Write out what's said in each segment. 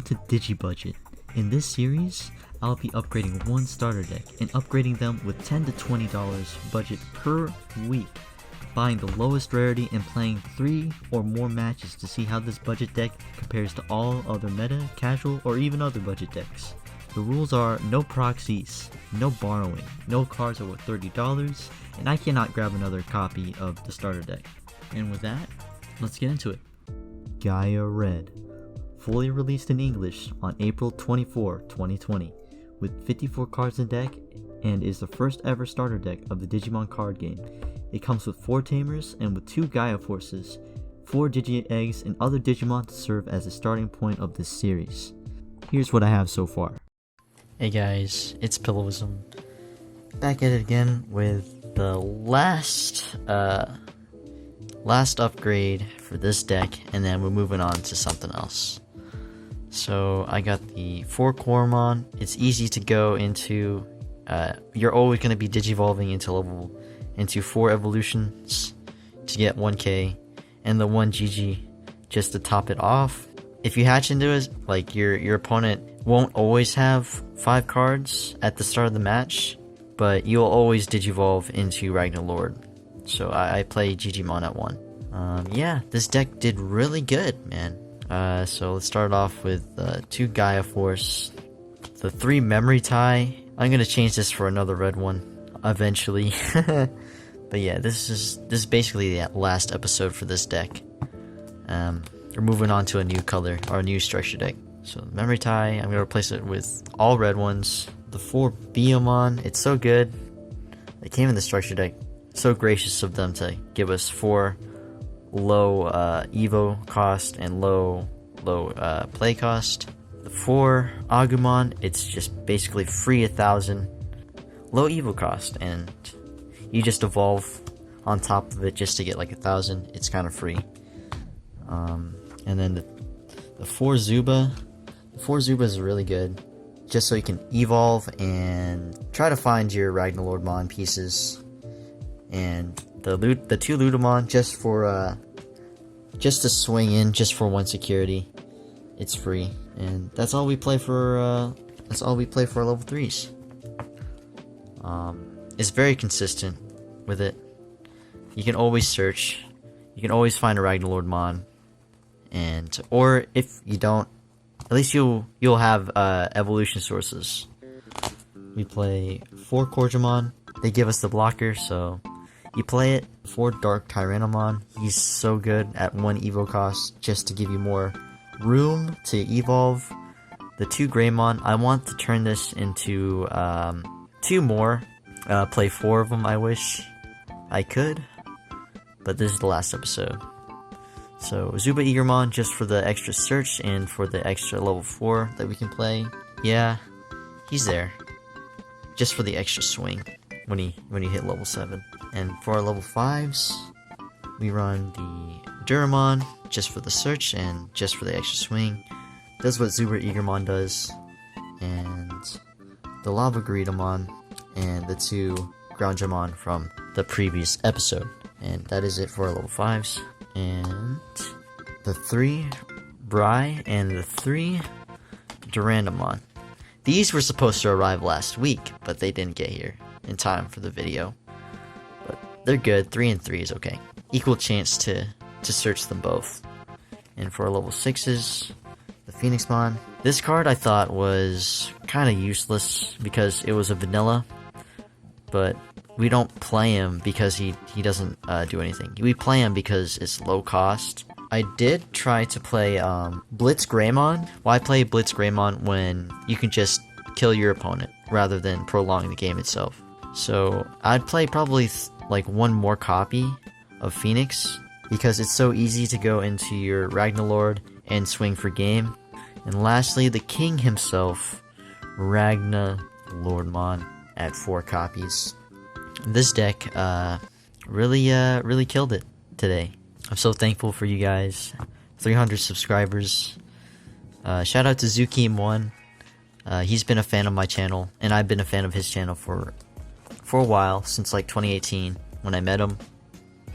to Digi-budget. In this series, I'll be upgrading one starter deck and upgrading them with $10 to $20 budget per week, buying the lowest rarity and playing 3 or more matches to see how this budget deck compares to all other meta, casual, or even other budget decks. The rules are no proxies, no borrowing, no cards over $30, and I cannot grab another copy of the starter deck. And with that, let's get into it. Gaia Red, fully released in English on April 24, 2020, with 54 cards in deck, and is the first ever starter deck of the Digimon card game. It comes with 4 Tamers and with 2 Gaia Forces, 4 Digi-eggs, and other Digimon to serve as the starting point of this series. Here's what I have so far. Hey guys, it's pillow-ism. Back at it again with the last upgrade for this deck, and then we're moving on to something else. So I got the 4 Coromon. It's easy to go into. You're always going to be digivolving into 4 evolutions to get 1k, and the 1 Gigi just to top it off. If you hatch into it, like your opponent won't always have 5 cards at the start of the match, but you'll always digivolve into Ragnalord. So I play Digimon at 1. Yeah, this deck did really good, man. So let's start off with 2 Gaia Force, the 3 Memory Tie. I'm gonna change this for another red one eventually. But yeah, this is basically the last episode for this deck. We're moving on to a new color, or a new structure deck. So Memory Tie, I'm gonna replace it with all red ones. The 4 Biomon, it's so good. They came in the structure deck. So gracious of them to give us 4 low Evo cost and low play cost. The 4 Agumon, it's just basically free 1,000, low Evo cost, and you just evolve on top of it just to get like 1,000. It's kind of free. And then the 4 Zuba. The 4 Zuba is really good, just so you can evolve and try to find your Ragnalordmon pieces. And the 2 Ludamon, just to swing in, just for 1 security. It's free, and that's all we play for. Our level 3s. It's very consistent with it. You can always search. You can always find a Ragnalordmon, or if you don't, at least you'll have evolution sources. We play 4 Corjamon. They give us the blocker, so you play it. 4 Dark Tyrannomon. He's so good at 1 Evo cost, just to give you more room to evolve. The 2 Greymon. I want to turn this into 2 more. Play 4 of them. I wish I could, but this is the last episode. So Zuba Eagermon, just for the extra search and for the extra level 4 that we can play. Yeah, he's there, just for the extra swing when he hit level 7. And for our level 5s, we run the Duramon, just for the search and just for the extra swing. Does what Zuba Eagermon does. And the Lava Greedamon and the 2 Groundjamon from the previous episode. And that is it for our level 5s. And the 3 Bry and the 3 Durandamon. These were supposed to arrive last week, but they didn't get here in time for the video. But they're good. 3 and 3 is okay. Equal chance to search them both. And for our level 6s, the Phoenixmon. This card I thought was kind of useless because it was a vanilla, but we don't play him because he doesn't do anything. We play him because it's low cost. I did try to play Blitz Greymon. Why play Blitz Greymon when you can just kill your opponent rather than prolong the game itself? So I'd play probably like 1 more copy of Phoenix, because it's so easy to go into your Ragnalord and swing for game. And lastly, the king himself, Ragnalordmon, at 4 copies. This deck really killed it today. I'm so thankful for you guys. 300 subscribers. Shout out to Zukim1. He's been a fan of my channel, and I've been a fan of his channel for a while, since like 2018 when I met him.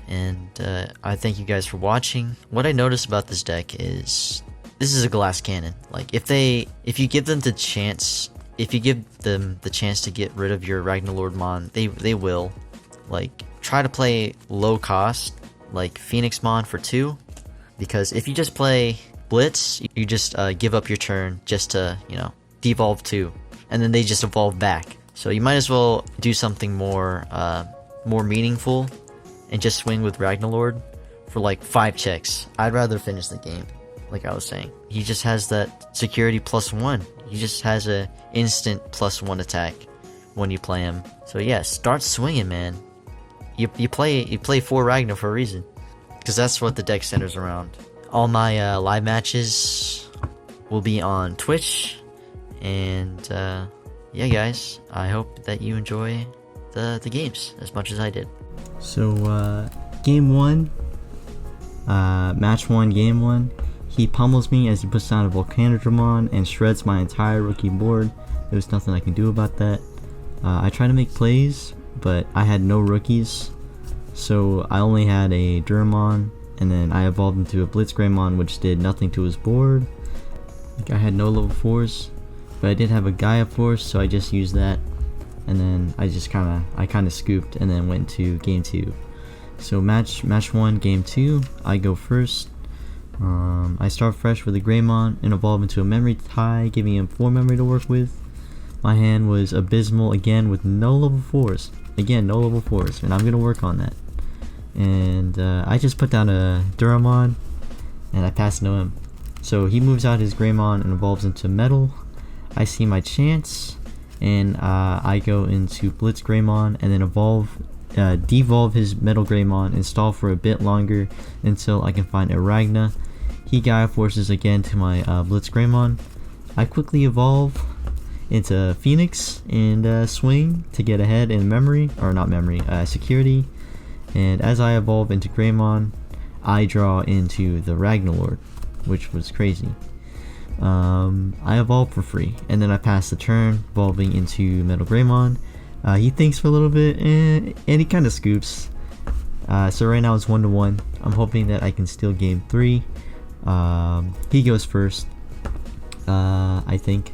And I thank you guys for watching. What I noticed about this deck is this is a glass cannon. Like if you give them the chance, to get rid of your Ragnalordmon, they will. Like try to play low cost, like Phoenixmon for 2, because if you just play Blitz, you just give up your turn just to, you know, devolve 2, and then they just evolve back. So you might as well do something more meaningful and just swing with Ragnalord for like 5 checks. I'd rather finish the game, like I was saying. He just has that security +1. He just has a instant +1 attack when you play him. So yeah, start swinging, man. You play 4 Ragnar for a reason, because that's what the deck centers around. All my live matches will be on Twitch, and yeah, guys, I hope that you enjoy the games as much as I did. So game 1, match 1, game 1, he pummels me as he puts down a Volcanodramon and shreds my entire rookie board. There's nothing I can do about that. I try to make plays, but I had no rookies, so I only had a Duramon, and then I evolved into a Blitzgraymon, which did nothing to his board. Like, I had no level 4s, but I did have a Gaia Force, so I just used that, and then I kind of scooped and then went to game 2. So match 1, game 2, I go first. I start fresh with a Greymon and evolve into a memory tie, giving him 4 memory to work with. My hand was abysmal again with no level 4s. Again, no level 4s, and I'm going to work on that. And I just put down a Duramon, and I pass no him. So he moves out his Greymon and evolves into Metal. I see my chance, and I go into Blitz Greymon, and then devolve his Metal Greymon and stall for a bit longer until I can find a Ragna. He Gaia Forces again to my Blitz Greymon. I quickly evolve into Phoenix and swing to get ahead in security. And as I evolve into Greymon, I draw into the Ragnalord, which was crazy. I evolve for free, and then I pass the turn, evolving into Metal Greymon. He thinks for a little bit, and he kind of scoops. So right now it's 1-1. I'm hoping that I can steal game 3. He goes first, I think,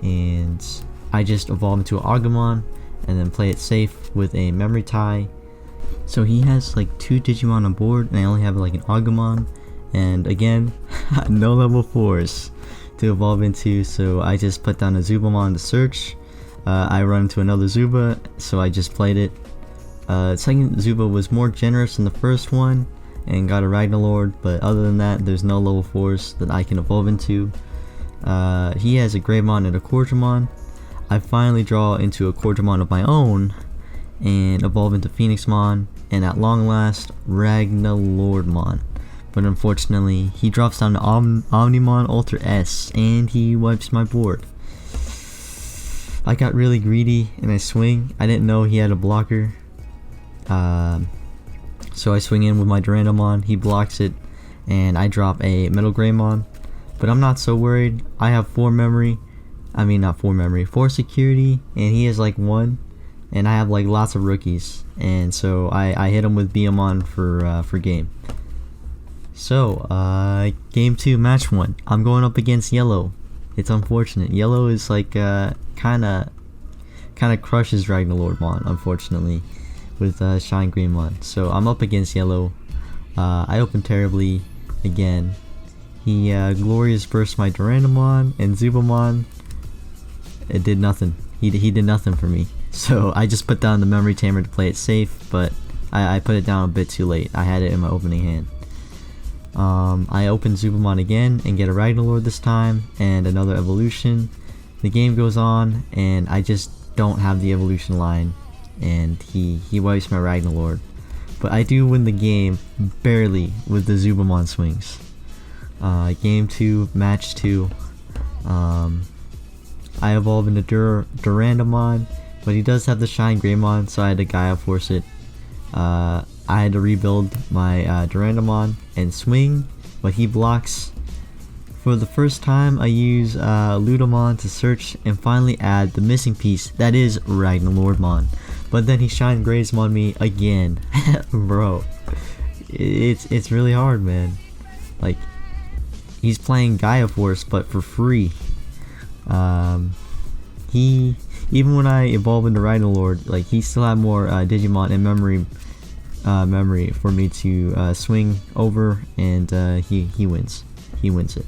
and I just evolve into an Agumon and then play it safe with a memory tie. So he has like 2 Digimon on board, and I only have like an Agumon, and again, no level 4s to evolve into, so I just put down a Zubamon to search. I run into another Zuba, so I just played it. Second Zuba was more generous than the first one and got a Ragnalord, but other than that, there's no level 4s that I can evolve into. He has a Greymon and a Cordramon. I finally draw into a Cordramon of my own and evolve into Phoenixmon, and at long last, Ragnalordmon. But unfortunately, he drops down to Omnimon Ultra S, and he wipes my board. I got really greedy and I swing. I didn't know he had a blocker. So I swing in with my Durandamon, he blocks it, and I drop a Metal Greymon. But I'm not so worried. I have 4 security, and he has like 1, and I have like lots of rookies, and so I hit him with Beamon for game. So game 2, match 1. I'm going up against Yellow. It's unfortunate. Yellow is like kind of crushes Ragnalordmon, unfortunately, with Shine Greymon. So I'm up against Yellow. I open terribly again. He glorious burst my Durandamon and Zubamon. It did nothing. He did nothing for me. So I just put down the Memory Tamer to play it safe, but I put it down a bit too late. I had it in my opening hand. I open Zubamon again and get a Ragnalord this time and another evolution. The game goes on, and I just don't have the evolution line, and he wipes my Ragnalord. But I do win the game barely with the Zubamon swings. Game 2, match 2. I evolve into Durandamon, but he does have the Shine Greymon, so I had to Gaia Force it. I had to rebuild my Durandamon and swing, but he blocks. For the first time, I use Ludamon to search and finally add the missing piece, that is Ragnalordmon. But then he Shine Greymon me again. Bro, it's really hard, man. Like, he's playing Gaia Force, but for free. He, even when I evolve into Ragnalord, like, he still had more Digimon and memory for me to swing over, and he wins. He wins it.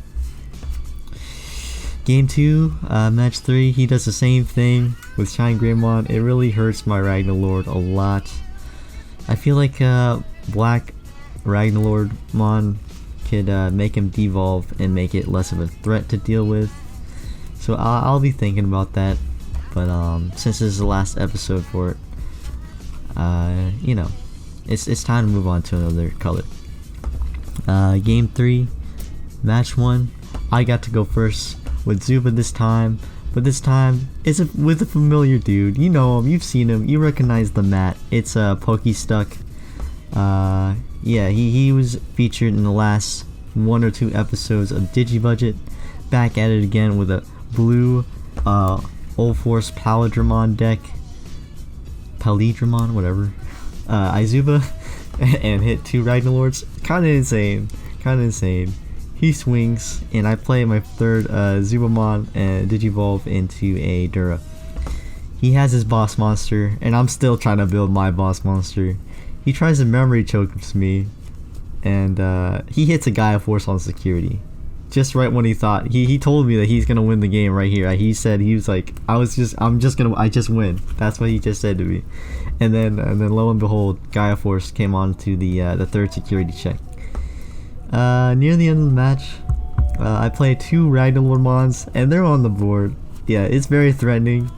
Game 2, match 3, he does the same thing with Shine Greymon. It really hurts my Ragnalord a lot. I feel like Black Ragnalordmon could make him devolve and make it less of a threat to deal with. So I'll be thinking about that. But since this is the last episode for it, you know, it's time to move on to another color. Game 3, match 1, I got to go first with Zuba this time, but this time it's with a familiar dude. You know him, you've seen him, you recognize the mat. It's Pokestuck. Yeah, he was featured in the last 1 or 2 episodes of Digi-budget. Back at it again with a blue Old Force Palindromon deck. Palindromon, whatever. Izuba and hit 2 Ragnalords. Kinda insane. He swings, and I play my third Zubamon and Digivolve into a Dura. He has his boss monster, and I'm still trying to build my boss monster. He tries to memory choke me, and he hits a Gaia Force on security. Just right when he thought, he told me that he's gonna win the game right here. He said, he was like, I just win. That's what he just said to me. And then lo and behold, Gaia Force came on to the third security check. Near the end of the match, I play 2 Ragnalordmons, and they're on the board. Yeah, it's very threatening.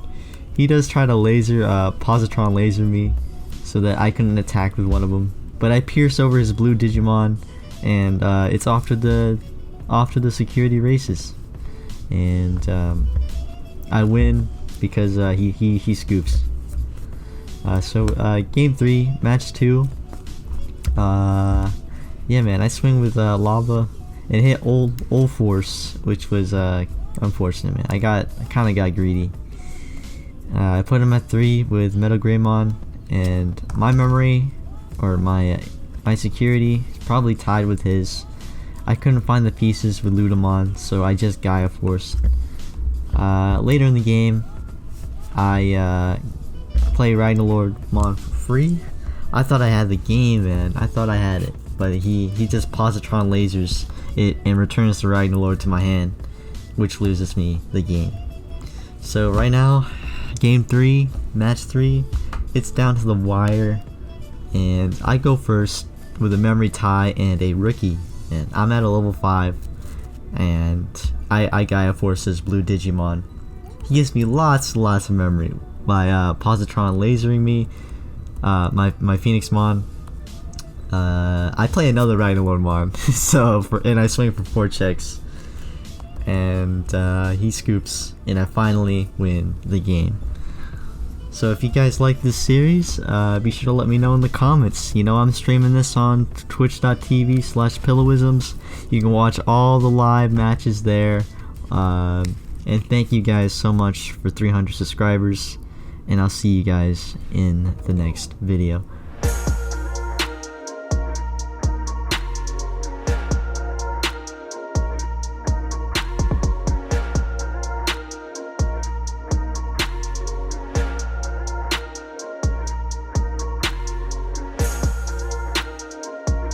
He does try to positron laser me, so that I couldn't attack with one of them. But I pierce over his blue Digimon, and it's off to the security races. And I win because he scoops. So game 3, match 2. Yeah, man, I swing with lava and hit old force, which was unfortunate, man. I kind of got greedy. I put him at 3 with Metal Greymon, and my memory or my security is probably tied with his. I couldn't find the pieces with Ludamon, so I just Gaia Force. Later in the game, I play Ragnalordmon for free. I thought I had the game, man. I thought I had it. But he just positron lasers it and returns the Ragnalord to my hand, which loses me the game. So right now, game 3, match 3, it's down to the wire, and I go first with a memory tie and a rookie, and I'm at a level 5, and I Gaia Force's blue Digimon. He gives me lots and lots of memory by positron lasering me. My Phoenixmon. I play another Ragnalordmon, and I swing for 4 checks, and he scoops, and I finally win the game. So if you guys like this series, be sure to let me know in the comments. You know, I'm streaming this on twitch.tv/pillow-isms. You can watch all the live matches there, and thank you guys so much for 300 subscribers, and I'll see you guys in the next video.